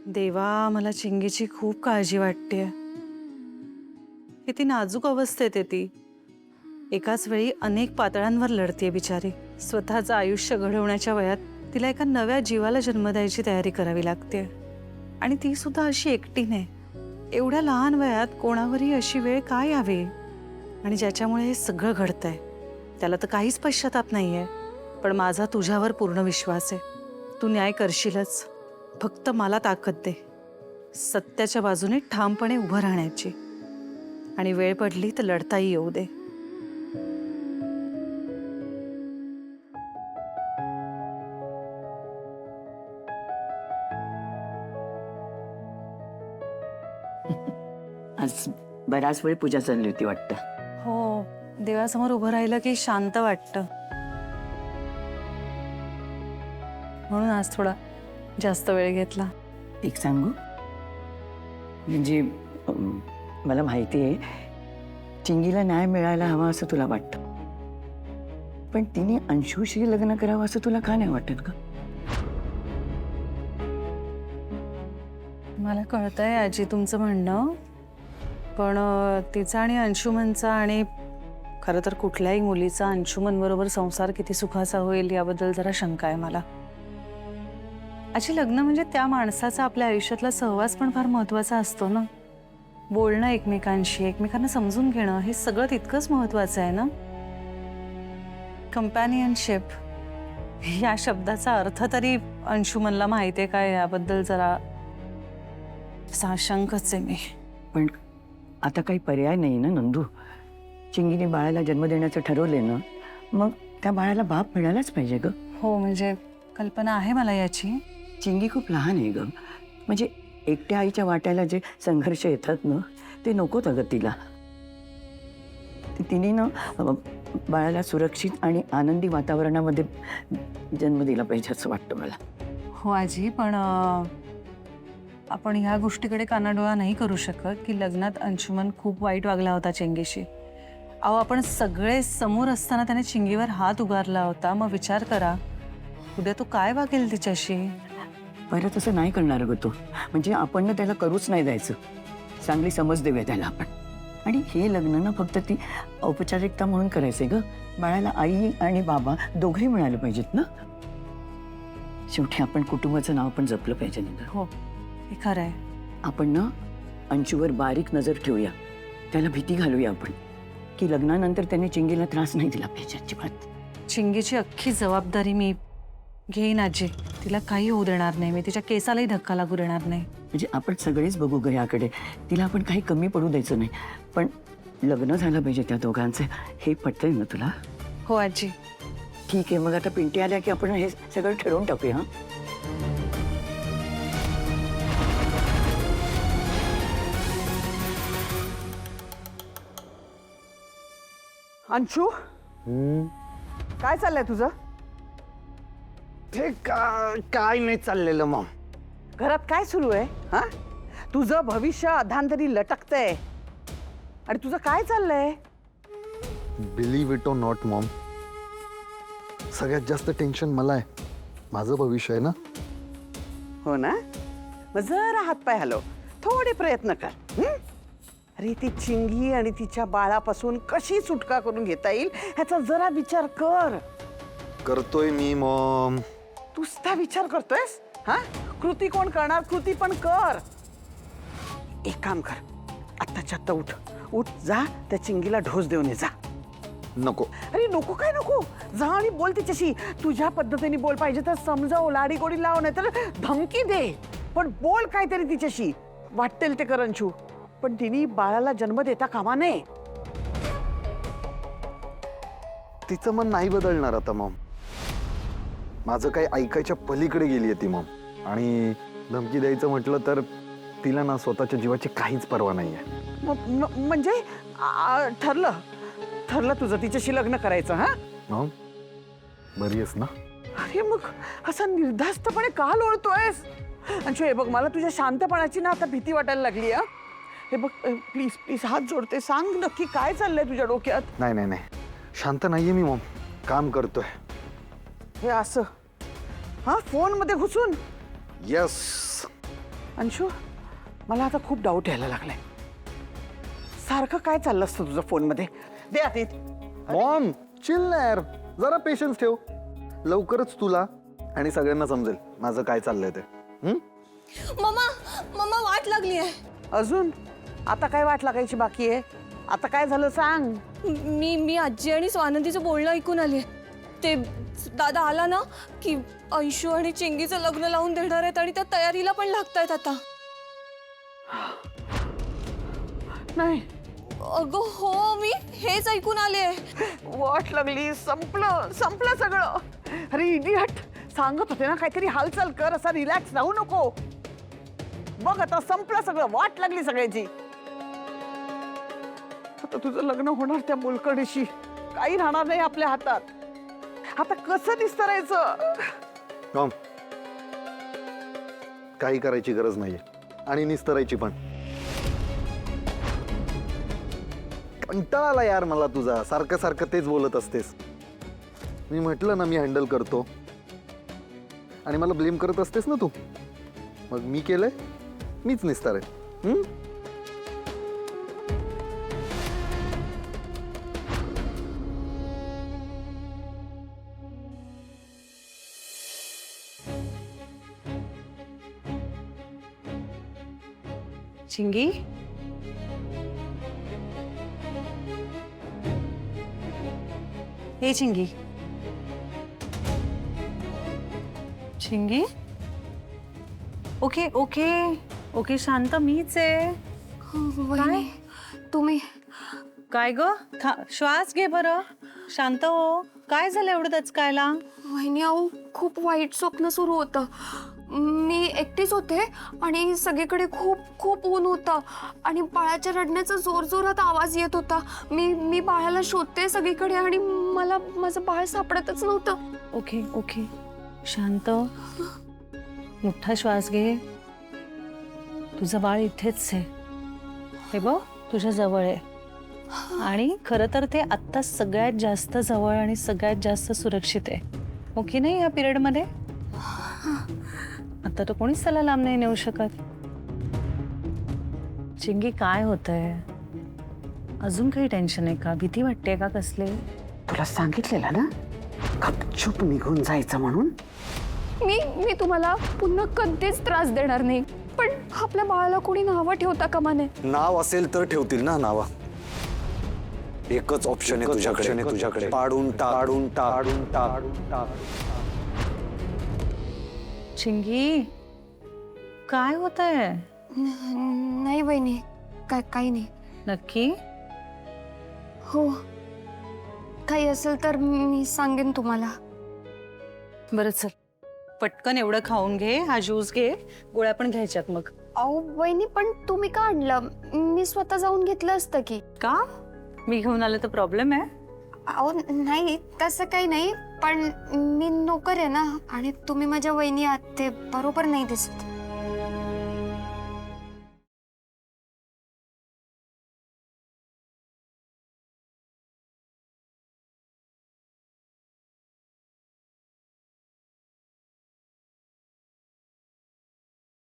देवा, मला चिंगीची खूप काळजी वाटते. किती नाजूक अवस्थेत आहे ती. एकाच वेळी अनेक पातळ्यांवर लढतीये बिचारी. स्वतःचं आयुष्य घडवण्याच्या वयात तिला एका नव्या जीवाला जन्म द्यायची तयारी करावी लागते. आणि ती सुद्धा अशी एकटीने. एवढ्या लहान वयात कोणावरही अशी वेळ का यावी? आणि ज्याच्यामुळे हे सगळं घडतंय त्याला तर काहीच पश्चाताप नाहीये. पण माझा तुझ्यावर पूर्ण विश्वास आहे. तू न्याय करशीलच. फक्त मला ताकद दे, सत्याच्या बाजूने ठामपणे उभं राहण्याची. आणि वेळ पडली तर लढताही येऊ दे. आज बराच वेळ पूजा चालली होती वाटतं. हो, देवासमोर उभं राहिलं की शांत वाटतं. म्हणून आज थोडा जास्त वेळ घेतला. एक सांगू म्हणजे मला माहिती आहे चिंगीला न्याय मिळायला हवा असं तुला वाटतं, पण तिने अंशुशी लग्न करावं असं तुला का नाही वाटत ग? मला कळतंय आजी तुमचं म्हणणं, पण तिचा आणि अंशुमनचा आणि खरं तर कुठल्याही मुलीचा अंशुमनबरोबर संसार किती सुखाचा होईल याबद्दल जरा शंका आहे मला. आजी, लग्न म्हणजे त्या माणसाचा आपल्या आयुष्यातला सहवास पण फार महत्वाचा असतो ना. बोलणं एकमेकांशी, एकमेकांना समजून घेणं, हे सगळं तितकंच महत्वाचं आहे ना. कंपॅनियनशिप या शब्दाचा अर्थ तरी अंशुमनला माहिती आहे का याबद्दल जरा साशंकच आहे मी. पण आता काही पर्याय नाही ना नंदू. चिंगीने बाळाला जन्म देण्याचं ठरवले ना, मग त्या बाळाला बाप मिळालाच पाहिजे ग. हो, म्हणजे कल्पना आहे मला याची. चिंगी खूप लहान आहे ग. म्हणजे एकट्या आईच्या वाट्याला जे संघर्ष येतात ना ते नकोत अगं तिला. तिने ना बाळाला सुरक्षित आणि आनंदी वातावरणामध्ये जन्म दिला पाहिजे असं वाटतं मला. हो आजी, पण आपण ह्या गोष्टीकडे कानाडोळा नाही करू शकत की लग्नात अंशुमन खूप वाईट वागला होता चिंगीशी. अहो, आपण सगळे समोर असताना त्याने चिंगीवर हात उगारला होता. मग विचार करा, उद्या तो काय वागेल तिच्याशी. परत असं नाही करणार ग तो. म्हणजे आपण ना त्याला करूच नाही द्यायचं. चांगली समज देऊया त्याला आपण. आणि हे लग्न ना फक्त ती औपचारिकता म्हणून करायचंय ग. बाळाला आई आणि बाबा दोघंही मिळालं पाहिजेत ना. शेवटी आपण कुटुंबाचं नाव पण जपलं पाहिजे ना. हो, हे खरं आहे. आपण ना अंशूवर बारीक नजर ठेवूया. त्याला भीती घालूया आपण की लग्नानंतर त्याने चिंगीला त्रास नाही दिला पाहिजे अजिबात. चिंगीची अख्खी जबाबदारी मी घेईन आजी. तिला काही होऊ देणार नाही मी. तिच्या केसालाही धक्का लागू देणार नाही. म्हणजे आपण सगळेच बघू ग याकडे. तिला आपण काही कमी पडू द्यायचं नाही. पण लग्न झालं पाहिजे त्या दोघांचं. हे पटतंय ना तुला? हो आजी. ठीक आहे, मग आता पिंटी आल्या की आपण हे सगळं ठरवून टाकूया. हा, अंशू, काय चाललंय तुझं? ते काय नाही चाललेलं मॉम. घरात काय सुरू आहे? हा, तुझं भविष्य अधांतरी लटकतंय आणि तुझं काय चाललंय? बिलीव्ह इट और नॉट मॉम, सगळ्यात जास्त टेन्शन मला आहे. माझं भविष्य आहे ना. हो ना, मग जरा हातपाय हलव, थोडे प्रयत्न कर. हं? अरे, ती चिंगी आणि तिच्या बाळापासून कशी सुटका करून घेता येईल ह्याचा जरा विचार कर. करतोय मी मॉम. तू सुद्धा विचार करतोयस? हा, कृती कोण करणार? कृती पण कर. एक काम कर, आत्ताच्या आत्ता उठ उठ, जा त्या चिंगीला ढोस देऊन ये. जा. नको. अरे नको, काय नको, जा आणि बोल तिच्याशी. तुझ्या पद्धतीने बोल. पाहिजे तर समजाव, लाडी गोडी लाव, नाही तर धमकी दे, पण बोल काहीतरी तिच्याशी. वाटेल ते कर अंशू, पण तिने बाळाला जन्म देता कामा नये. तिचं मन नाही बदलणार आता मॉम. माझं काही ऐकायच्या पलीकडे गेलीये ती मॉम. आणि धमकी द्यायचं म्हटलं तर तिला ना स्वतःच्या जीवाची काहीच पर्वा नाहीये. म्हणजे ठरलं ठरलं तुझं तिच्याशी लग्न करायचं? हा मॉम, बरी आहेस ना? अरे मग असा निर्धास्तपणे का लोळतोयस? अंशू, हे बघ, मला तुझ्या शांतपणाची ना आता भीती वाटायला लागली. हे बघ, प्लीज प्लीज हात जोडते, सांग नक्की काय चाललंय तुझ्या डोक्यात? नाही नाही नाही, शांत नाहीये मी मॉम. काम करतोय. हे असं? हा, फोन मध्ये घुसून? यस. अंशू, मला आता खूप डाऊट यायला लागलाय. सारखं काय चाललं असतं तुझं फोनमध्ये? दे आधी. मॉम चिल ना यार, जरा पेशन्स ठेव. लवकरच तुला आणि सगळ्यांना समजेल माझं काय चाललंय ते. मम्मा मम्मा वाट लागली आहे. अजून आता काय वाट लागायची बाकी आहे? आता काय झालं सांग. मी आजी आणि स्वानंदीचं बोलणं ऐकून आले. ते दादा आला ना की ऐशू आणि चिंगीचं लग्न लावून देणार आहेत आणि त्या तयारीला पण लागतायत आता. नाही, अगं हो, मी हेच ऐकून आले. वाट लागली. संपलं संपलं सगळं. अरे इडियट, सांगत होते ना काहीतरी हालचाल कर, असा रिलॅक्स राहू नको. बघ आता संपलं सगळं, वाट लागली सगळ्याची. आता तुझं लग्न होणार त्या मोलकडीशी, काही राहणार नाही आपल्या हातात. आता कसं निस्तरायचं? मॉम काही करायची गरज नाहीये आणि निस्तरायची पण. कंटाळा आला यार मला तुझा, सारखं सारखं तेच बोलत असतेस. मी म्हटलं ना मी हँडल करतो आणि मला ब्लेम करत असतेस ना तू. मग मी केलंय, मीच निस्तार आहे. चिंगी, हे चिंगी. चिंगी, ओके ओके ओके, शांत मीच आहे. वहिनी, तुम्ही काय ग, श्वास घे बरं, शांत हो. काय झालं एवढं दचकायला? वहिनी अहो, खूप वाईट स्वप्न सुरू होतं. मी एकटीच होते आणि सगळीकडे खूप खूप ऊन होतं आणि बाळाच्या रडण्याचा जोरजोरात आवाज येत होता. मी बाळाला शोधते सगळीकडे आणि मला माझं बाळ सापडतच नव्हतं. ओके ओके, शांत, मोठा श्वास घे. तुझं बाळ इथेच आहे, हे बघ तुझ्या जवळ आहे. आणि खरं तर ते आत्ता सगळ्यात जास्त जवळ आणि सगळ्यात जास्त सुरक्षित आहे. ओके नाही, या पिरियडमध्ये आता तो कोणीच त्याला लांब नाही नेऊ शकत. चिंगी, काय होतंय? अजून काही टेन्शन आहे का? भीती वाटते का कसली? तुला सांगितलेलं ना गपचूप निघून जायचं म्हणून. मी तुम्हाला पुन्हा कधीच त्रास देणार नाही, पण आपल्या बाळाला कोणी नावं ठेवता कामा नये. नाव असेल तर ठेवतील ना नावा. एकच ऑप्शन आहे तुझ्याकडे, पाडून टाक. चिंगी, काय होतंय? नाही वहिनी, काही नाही. नक्की? हो, काही असेल तर मी सांगेन तुम्हाला. बरं चल, पटकन एवढं खाऊन घे, हा ज्यूस घे, गोळ्या पण घ्यायच्यात मग. अहो वहिनी, पण तुम्ही का आणलं? मी स्वतः जाऊन घेतलं असतं की. का? मी घेऊन आले तर प्रॉब्लेम आहे? अहो नाही, तसं काही नाही, पण मी नोकर आहे ना आणि तुम्ही माझ्या वहिनी आहात, ते बरोबर नाही दिसत.